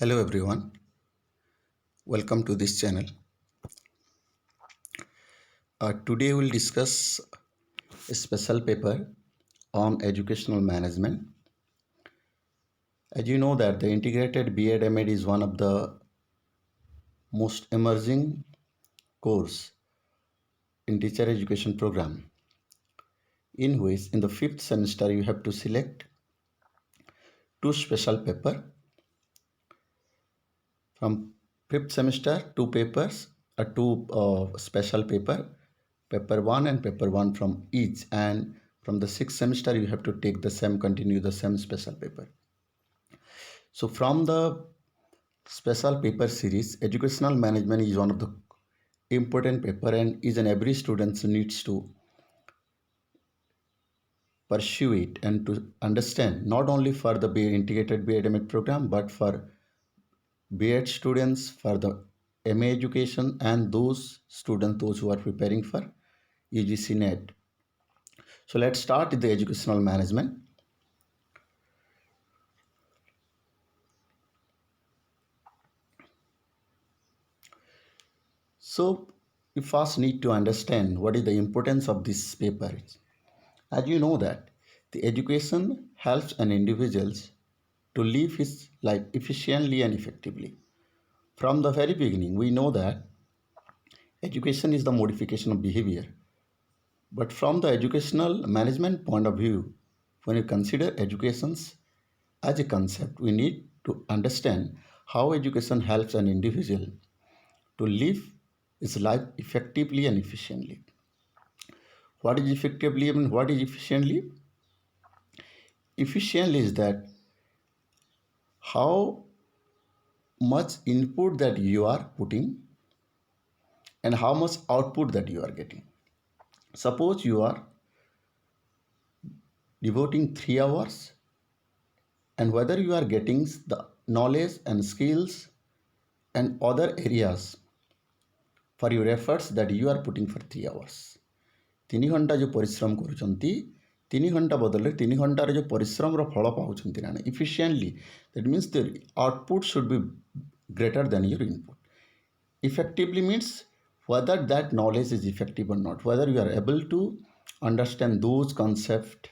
Hello everyone, welcome to this channel. Today we'll discuss a special paper on educational management. As you know that the integrated B.Ed M.Ed is one of the most emerging course in teacher education program, in which in the fifth semester you have to select two special paper. From fifth semester, two papers, two special paper one and paper one from each, and from the sixth semester you have to take the same, continue the same special paper. So from the special paper series, educational management is one of the important paper and is an every student needs to pursue it and to understand, not only for the integrated B.Ed M.Ed program but for B.Ed students, for the MA education, and those students those who are preparing for UGC NET. So let's start with the educational management. So you first need to understand what is the importance of this paper. As you know that the education helps an individual to live his life efficiently and effectively. From the very beginning, we know that education is the modification of behavior. But from the educational management point of view, when you consider educations as a concept, we need to understand how education helps an individual to live his life effectively and efficiently. What is effectively and what is efficiently? Efficiently is that how much input that you are putting and how much output that you are getting. Suppose you are devoting 3 hours, and whether you are getting the knowledge and skills and other areas for your efforts that you are putting for 3 hours. 3 ଘଣ୍ଟା जो परिश्रम କରୁଛନ୍ତି 3 ଘଣ୍ଟା ବଦଳରେ 3 ଘଣ୍ଟାର जो ପରିଶ୍ରମର ଫଳ ପାଉଛନ୍ତି ନା efficiently, that means the output should be greater than your input. Effectively means whether that knowledge is effective or not, whether you are able to understand those concepts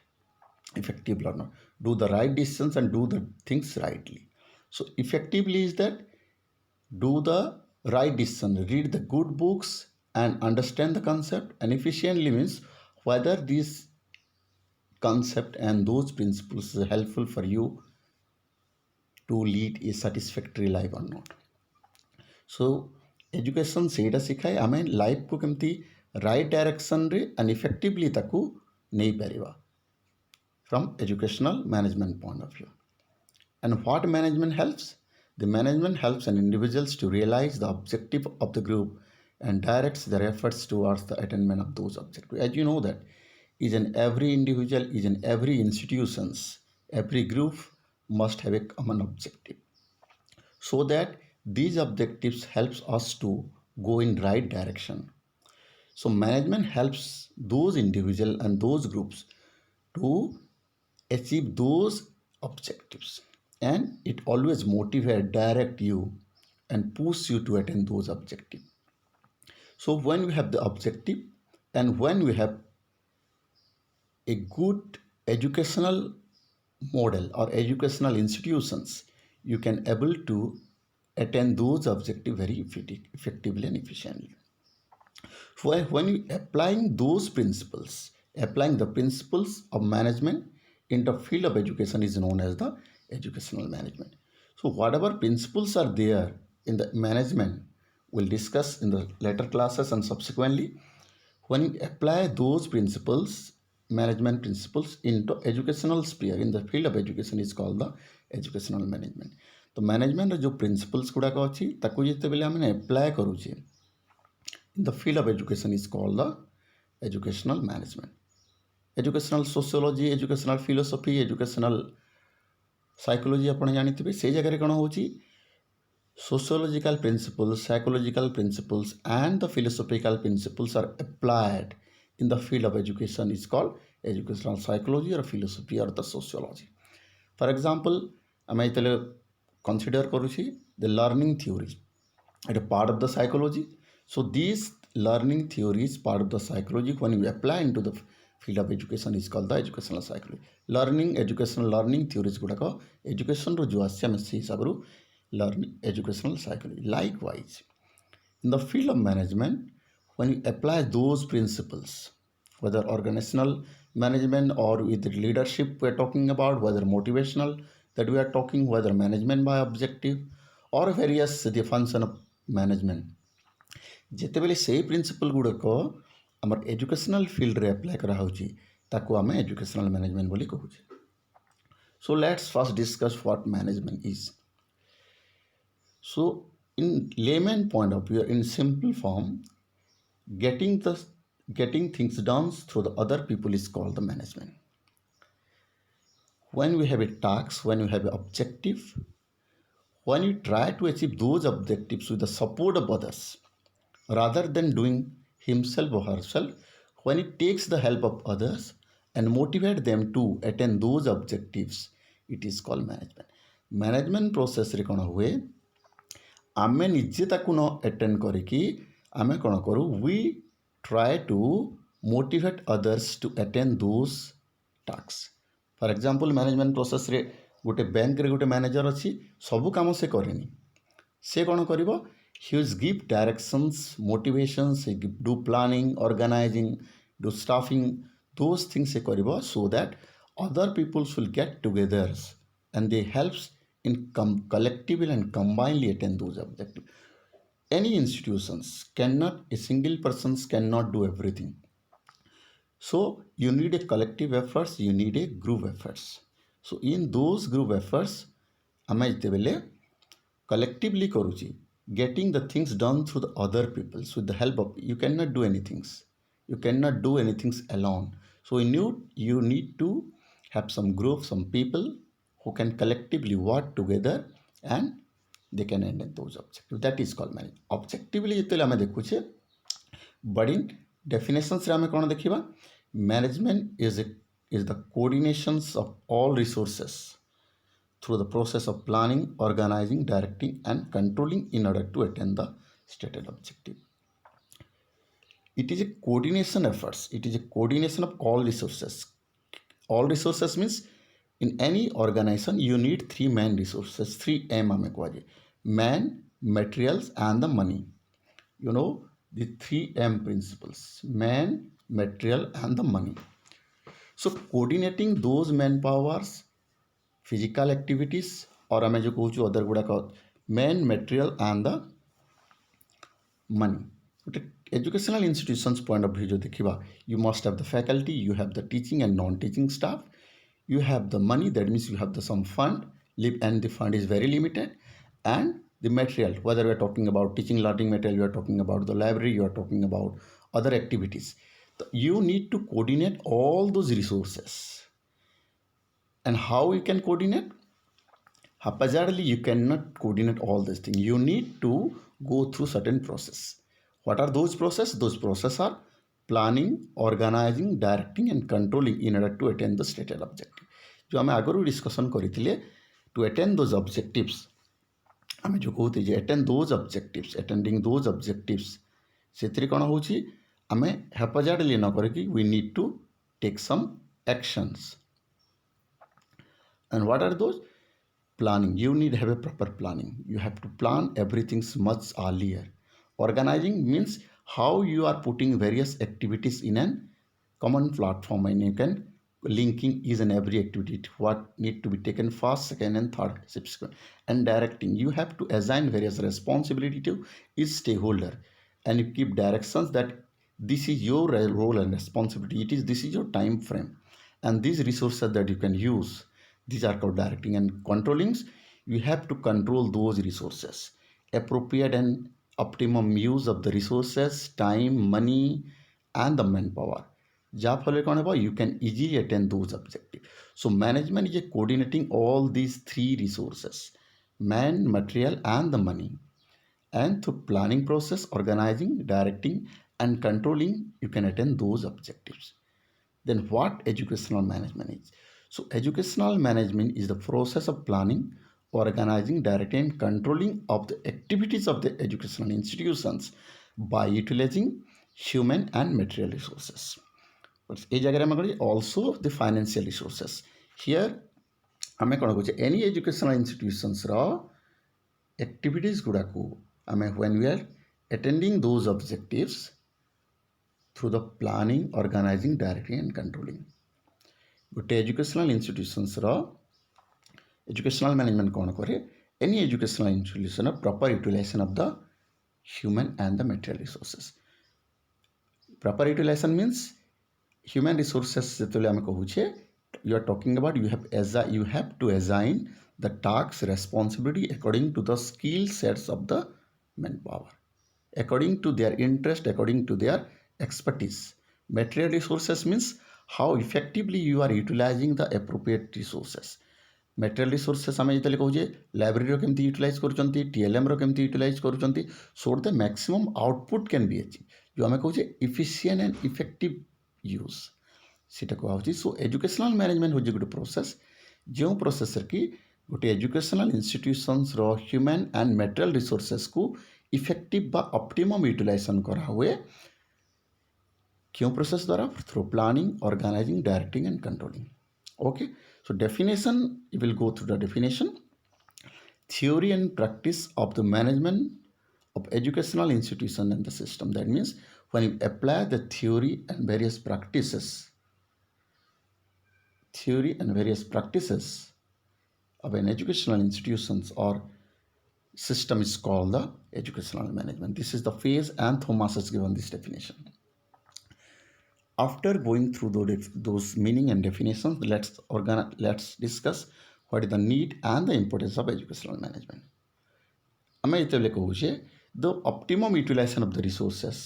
effectively or not, do the right decisions and do the things rightly. So effectively is that do the right decision, read the good books and understand the concept, and efficiently means whether this concept and those principles are helpful for you to lead a satisfactory life or not. So education ସେଇଟା ଶିଖାଏ ଆମେ ଲାଇଫକୁ କେମିତି right ଡାଇରେକ୍ସନରେ and effectively ତାକୁ ନେଇପାରିବା from educational management point of view. And what management helps? The management helps an individuals to realize the objective of the group and directs their efforts towards the attainment of those objectives. As you know that each and every individual, each and every institutions, every group must have a common objective, so that these objectives helps us to go in right direction. So management helps those individual and those groups to achieve those objectives, and it always motivate direct you and push you to attain those objectives. So when we have the objective and when we have a good educational model or educational institutions, you can able to attain those objectives very effectively and efficiently. When you applying those principles, applying the principles of management in the field of education is known as the educational management. So whatever principles are there in the management, we'll discuss in the later classes, and subsequently when you apply those principles, management principles into educational sphere in the field of education is called the educational management. तो management जो principles गुड़ाक अच्छी ताकू जितेबले आम apply करूचे in the field of education is called the educational management. Educational sociology, educational philosophy, educational psychology ଆପଣ ଜାଣିଥିବେ ସେଇ ଜାଗାରେ କ'ଣ ହେଉଛି sociological principles, psychological principles and the philosophical principles are applied in the field of education is called educational psychology or philosophy or the sociology. For example, ଆମେ ଯେତେବେଳେ consider କରୁଛି the learning theory. It a part of the psychology. So these learning theories part of the psychology when you apply into the field of education is called the educational psychology. Learning educational learning theories गुड़ाक education रो जो आसी आम से हिसाब रो learning educational psychology. Likewise, in the field of management, when you apply those principles, whether organizational management or with leadership we are talking about, whether motivational that we are talking, whether management by objective or various the function of management, ଯେତେବେଳେ ସେଇ principle ଗୁଡ଼ାକ ଆମର educational ଫିଲ୍ଡରେ apply କରାହେଉଛି ତାକୁ ଆମେ educational management ବୋଲି କହୁଛେ. So let's first discuss what management is. So in layman point of view, in simple form, getting things done through the other people is called the management. When we have a task, when you have an objective, when you try to achieve those objectives with the support of others rather than doing himself or herself, when he takes the help of others and motivate them to attain those objectives, it is called management. Management process रे कौन हुए आमे निजे ताकू न attend करिकी आमे कौन करू we try to motivate others to attain those tasks. For example, management process रे गोटे बैंक रे गोटे मैनेजर अच्छी सबू काम से करेनी से कौन करिवो he will give directions, motivations, he do planning, organizing, do staffing, those things he karibo so that other people will get together and they helps in collectively and combinedly attain those objectives. Any institutions cannot, a single persons cannot do everything. So you need a collective efforts, you need a group efforts. So in those group efforts, ଆମେ ଯେତେବେଳେ collectively କରୁଛି, getting the things done through the other people with the help of you cannot do anything, you cannot do anything alone. So you need to have some group, some people who can collectively work together and they can end those objectives. That is called management. Objectively ଯେତେବେଳେ ଆମେ ଦେଖୁଛେ but in definitions ରେ ଆମେ କ'ଣ ଦେଖିବା management is the coordinations of all resources through the process of planning, organizing, directing, and controlling in order to attain the stated objective. It is a coordination efforts. It is a coordination of all resources. All resources means in any organization you need three main resources. 3M ame kuaje. Man, materials, and the money. You know the 3M principles: man, material, and the money. So coordinating those manpowers, physical activities और आम जो कहूँ other गुड़ाक men material and the money. गोटे educational institutions point of view जो देखा you must have the faculty, you have the teaching and non teaching staff, you have the money, that means you have the some fund, and the fund is very limited, and the material, whether we are talking about teaching learning material, you are talking about the library, you are talking about other activities. You need to coordinate all those resources. And how you can coordinate? Haphazardly you cannot coordinate all these things. You need to go through certain process. What are those process? Those process are planning, organizing, directing, and controlling in order to attain the stated objective. जो आम आगु discussion करते to attain those objectives आम जो कहते जे attain those objectives, attending those objectives से कौन हो आम हेफाजार्डली न करके we need to take some actions. And what are those? Planning. You need to have a proper planning. You have to plan everything much earlier. Organizing means how you are putting various activities in a common platform and you can linking each and every activity, what need to be taken first, second, and third subsequent. And directing, you have to assign various responsibility to each stakeholder and you keep directions that this is your role and responsibility, this is your time frame, and these resources that you can use, these are called directing. And controlling, you have to control those resources, appropriate and optimum use of the resources, time, money, and the manpower. Japhale कौन है you can easily attain those objectives. So management is coordinating all these three resources: man, material, and the money. And through planning process, organizing, directing, and controlling, you can attain those objectives. Then what educational management is? So educational management is the process of planning, organizing, directing, and controlling of the activities of the educational institutions by utilizing human and material resources. But এই জায়গায় ଆମେ କଣ also the financial resources. Here ଆମେ କ'ଣ କହୁଛେ any educational institutionsର activities ଗୁଡ଼ାକୁ ଆମେ when we are attending those objectives through the planning, organizing, directing and controlling. ଗୋଟେ educational institutionsର educational management କ'ଣ କରେ any educational institution proper utilization of the human and the material resources. Proper utilization means human resources ଯେତେବେଳେ ଆମେ କହୁଛେ you are talking about you have to assign the tasks responsibility according to the skill sets of the manpower, according to their interest, according to their expertise. Material resources means how effectively you are utilizing the appropriate resources. Material resources ଆମେ ଯେତେବେଳେ କହୁଛେ ଲାଇବ୍ରେରୀର କେମିତି utilise କରୁଛନ୍ତି, TLMର କେମିତି utilise କରୁଛନ୍ତି, so the maximum output can be achieved. ଯେଉଁ ଆମେ କହୁଛେ efficient and effective use ସେଇଟା କୁହାହେଉଛି. ସୋ ଏଜୁକେସନାଲ୍ ମ୍ୟାନେଜମେଣ୍ଟ ହେଉଛି ଗୋଟେ ପ୍ରୋସେସ୍ ଯେଉଁ ପ୍ରୋସେସ୍ରେ କି ଗୋଟେ ଏଜୁକେସନାଲ୍ ଇନଷ୍ଟିଟ୍ୟୁସନ୍ସର ହ୍ୟୁମାନ୍ ଆଣ୍ଡ ମ୍ୟାଟେରିଆଲ୍ ରିସୋର୍ସେସ୍କୁ ଇଫେକ୍ଟିଭ୍ ବା ଅପ୍ଟିମମ୍ ୟୁଟିଲାଇଜେସନ୍ କରାହୁଏ. କେଉଁ ପ୍ରୋସେସ୍ ଦ୍ୱାରା? Through planning, organising, directing and controlling. Okay, so definition, you will go through the definition. Theory and practice of the management of educational institution and the system. That means when you apply the theory and various practices of an educational institutions or system is called the educational management. This is the phase and Thomas has given this definition. After going through those meaning and definitions, let's discuss what is the need and the importance of educational management. ଆମେ ଯେତେବେଳେ କହୁଛେ the optimum utilization of the resources,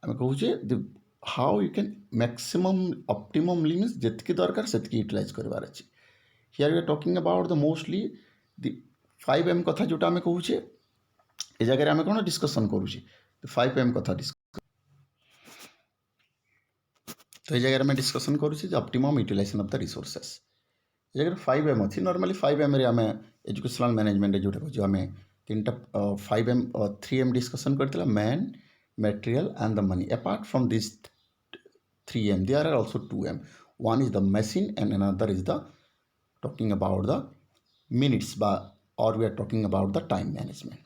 ଆମେ କହୁଛେ the how you can optimally means ଯେତିକି ଦରକାର ସେତିକି utilise କରିବାର ଅଛି. Here we are talking about the mostly the 5M କଥା ଯେଉଁଟା ଆମେ କହୁଛେ ଏ ଜାଗାରେ ଆମେ କ'ଣ ଡିସ୍କସନ୍ କରୁଛେ 5M କଥା तो ये जगह मैं डिस्कसन करुच्छे optimum utilisation of the resources. ये जगह 5M अच्छी नॉर्मली 5M रे आम एजुकेशनल मैनेजमेंट जोटा कहूँ आम 5M 3M डिस्कसन करथिला man, material and the money. Apart from this 3M there are also 2M. One is the machine and another is the talking about the minutes or we are talking about the time management.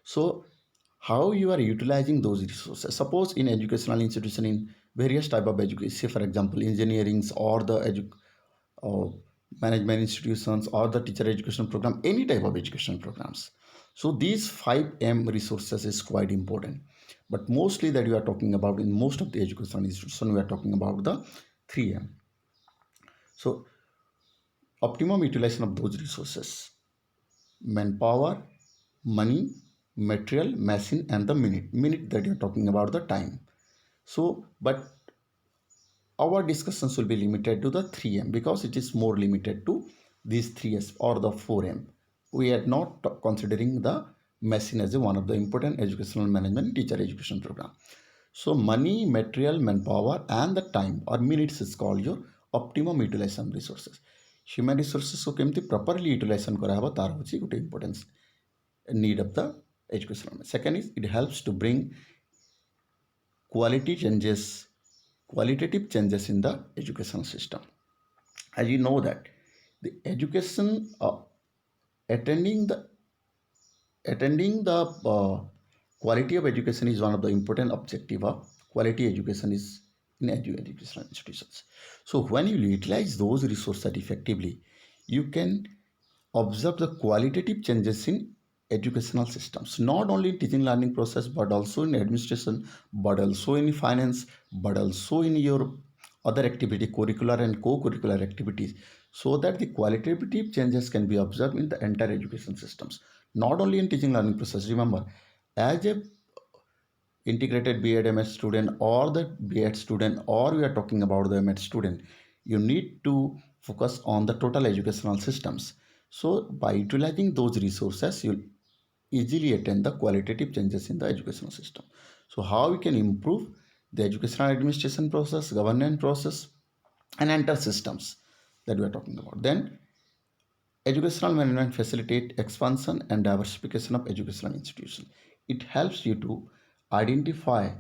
So how you are utilizing those resources? Suppose in educational institution in various type of education, say for example engineering or the management institutions or the teacher education program, any type of educational programs. So these 5M resources is quite important, but mostly that you are talking about in most of the educational institutions we are talking about the 3M. So optimum utilization of those resources: manpower, money, material, machine and the minute that you are talking about the time. So but our discussions will be limited to the 3M because it is more limited to these 3S or the 4M. We are not considering the machine as one of the important educational management teacher education program. So money, material, manpower and the time or minutes is called your optimum utilization resources. Human resources को केमती properly utilization कराहबा तार होची गुटे importance need of the educational. Second is it helps to bring qualitative changes in the educational system. As you know that the education attending the quality of education is one of the important objective of quality education is in educational institutions. So when you utilize those resources effectively, you can observe the qualitative changes in educational systems, not only in teaching learning process but also in administration, but also in finance, but also in your other activity, curricular and co-curricular activities, so that the qualitative changes can be observed in the entire education systems, not only in teaching learning process. Remember, as a integrated B.Ed MS student or the B.Ed student, or we are talking about the M.Ed student, you need to focus on the total educational systems. So by utilizing those resources, you'll easily attain the qualitative changes in the educational system. So how we can improve the educational administration process, governance process and entire systems that we are talking about. Then Educational management facilitate expansion and diversification of educational institutions. It helps you to identify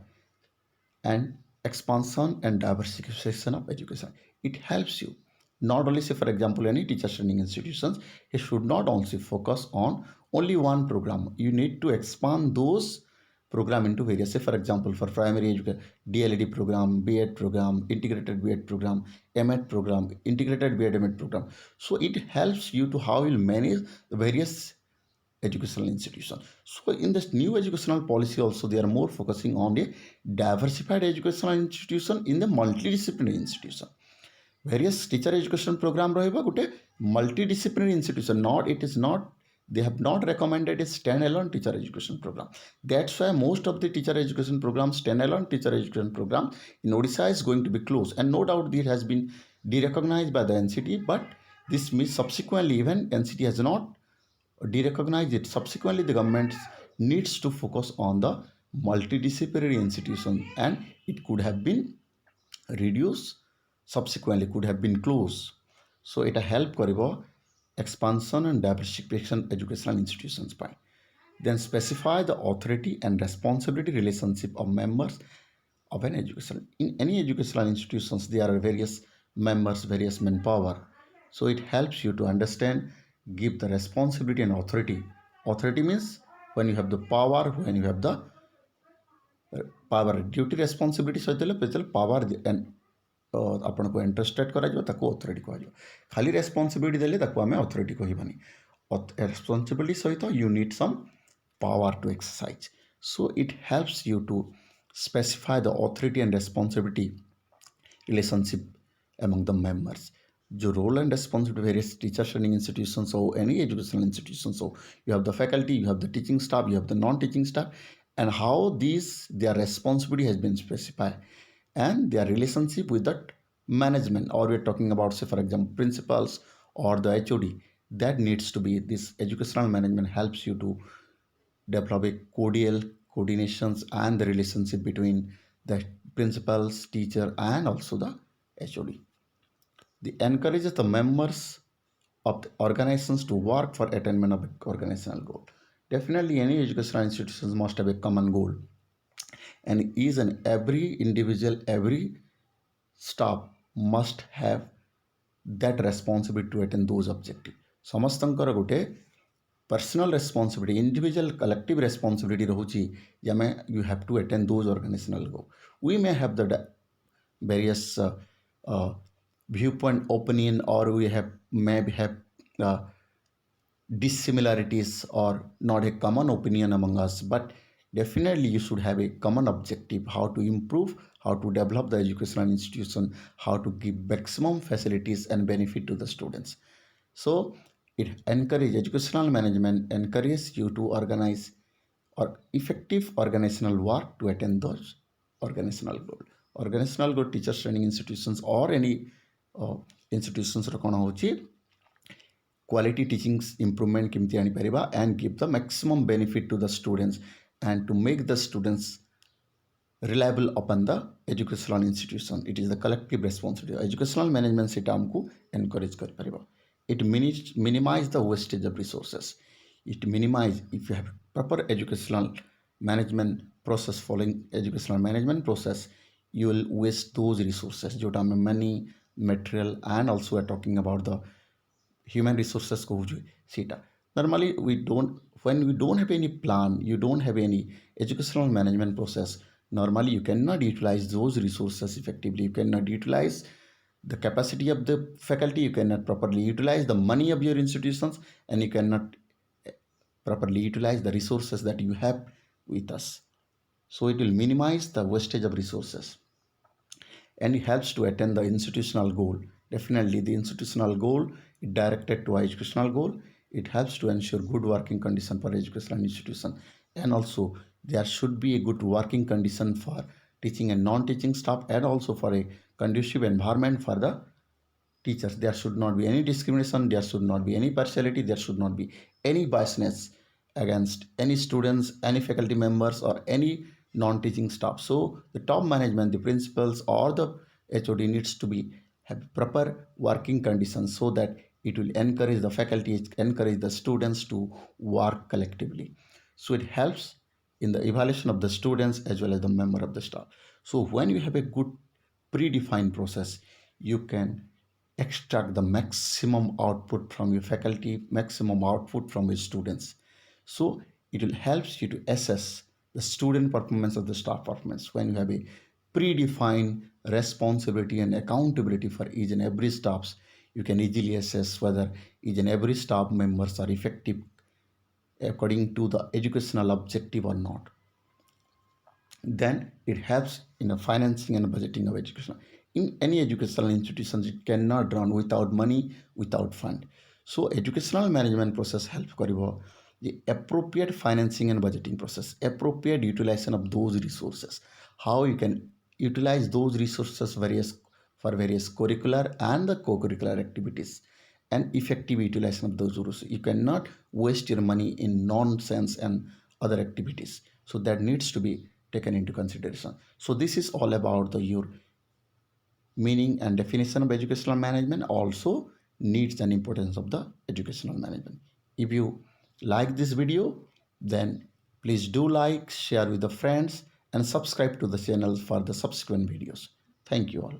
and expansion and diversification of education. It helps you not only say, for example, any teacher training institutions, it should not only focus on only one program. You need to expand those program into various, say for example, for primary education, DLED program, B.Ed program, integrated B.Ed program, M.Ed program, integrated B.Ed M.Ed program. So it helps you to how you'll manage the various educational institution. So in this new educational policy also they are more focusing on the diversified educational institution in the multidisciplinary institution. Various teacher education program ରହିba gote multidisciplinary institution, not it is not, they have not recommended a standalone teacher education program. That's why most of the teacher education programs, standalone teacher education program in Odisha is going to be closed, and no doubt it has been derecognized by the NCT, but this means subsequently even NCT has not derecognize it. Subsequently, the government needs to focus on the multidisciplinary institution, and it could have been reduced, subsequently could have been closed. So it help karibo expansion and diversification educational institutions by. Then specify the authority and responsibility relationship of members of an educational. In any educational institutions, there are various members, various manpower. So it helps you to understand, give the responsibility and authority. Authority means when you have the power, when you have the power, duty responsibility ସହିତ power and ଆପଣଙ୍କୁ interested କରାଯିବ ତାକୁ authority କୁହାଯିବ। ଖାଲି responsibility ଦେଲେ ତାକୁ ଆମେ authority କହିବାନି। ରେସ୍ପନ୍ସିବିଲିଟି ସହିତ you need some power to exercise. So it helps you to specify the authority and responsibility relationship among the members. जो role and responsibility various teacher training institutions or any educational institutions, so you have the faculty, you have the teaching staff, you have the non-teaching staff, and how these their responsibility has been specified and their relationship with the management, or we're talking about say for example principals or the HOD, that needs to be this educational management helps you to develop a cordial coordinations and the relationship between the principals, teacher, and also the HOD. They encourages the members of the organizations to work for attainment of an organizational goal. Definitely, any educational institutions must have a common goal, and each and every individual, every staff must have that responsibility to attain those objectives. ସମସ୍ତଙ୍କର ଗୋଟେ personal responsibility, individual collective responsibility ରହୁଛି ଯେ ଆମେ you have to attain those organizational goals. We may have the various uh, viewpoint opinion, or we have maybe have uh, dissimilarities or not a common opinion among us, but definitely you should have a common objective, how to improve, how to develop the educational institution, how to give maximum facilities and benefit to the students. So it encourage educational management encourages you to organize or effective organizational work to attain those organizational goal. Organizational goal teachers training institutions or any institutions ର କ'ଣ ହେଉଛି quality teaching improvement କେମିତି ଆଣିପାରିବା and give the maximum benefit to the students and to make the students reliable upon the educational institution. It is the collective responsibility. Educational management ସେଟା ଆମକୁ encourage କରିପାରିବ. It minimize the wastage of resources. It minimize, if you have proper educational management process, following educational management process, you will waste those resources. जोटा में money, material, and also we are talking about the human resources କହୁଛୁ ସେଇଟା. Normally we don't, when we don't have any plan, you don't have any educational management process, normally you cannot utilize those resources effectively. You cannot utilize the capacity of the faculty, you cannot properly utilize the money of your institutions, and you cannot properly utilize the resources that you have with us. So it will minimize the wastage of resources and it helps to attain the institutional goal. Definitely the institutional goal is directed to educational goal. It helps to ensure good working condition for educational institution, and also there should be a good working condition for teaching and non-teaching staff, and also for a conducive environment for the teachers. There should not be any discrimination, there should not be any partiality, there should not be any biasness against any students, any faculty members, or any non-teaching staff. So the top management, the principals or the HOD needs to be have proper working conditions so that it will encourage the faculty, encourage the students to work collectively. So it helps in the evaluation of the students as well as the member of the staff. So when you have a good predefined process, you can extract the maximum output from your faculty, maximum output from your students. So it will helps you to assess the student performance of the staff performance when you have a predefined responsibility and accountability for each and every staffs. You can easily assess whether each and every staff members are effective according to the educational objective or not. Then it helps in the financing and budgeting of education. In any educational institutions, it cannot run without money, without fund. So educational management process helps karibo the appropriate financing and budgeting process, appropriate utilization of those resources, how you can utilize those resources for various curricular and the co-curricular activities, and effective utilization of those resources. You cannot waste your money in nonsense and other activities. So that needs to be taken into consideration. So this is all about the your meaning and definition of educational management, also needs and importance of the educational management. If you like this video, then please do like, share with the friends, and subscribe to the channel for the subsequent videos. Thank you all.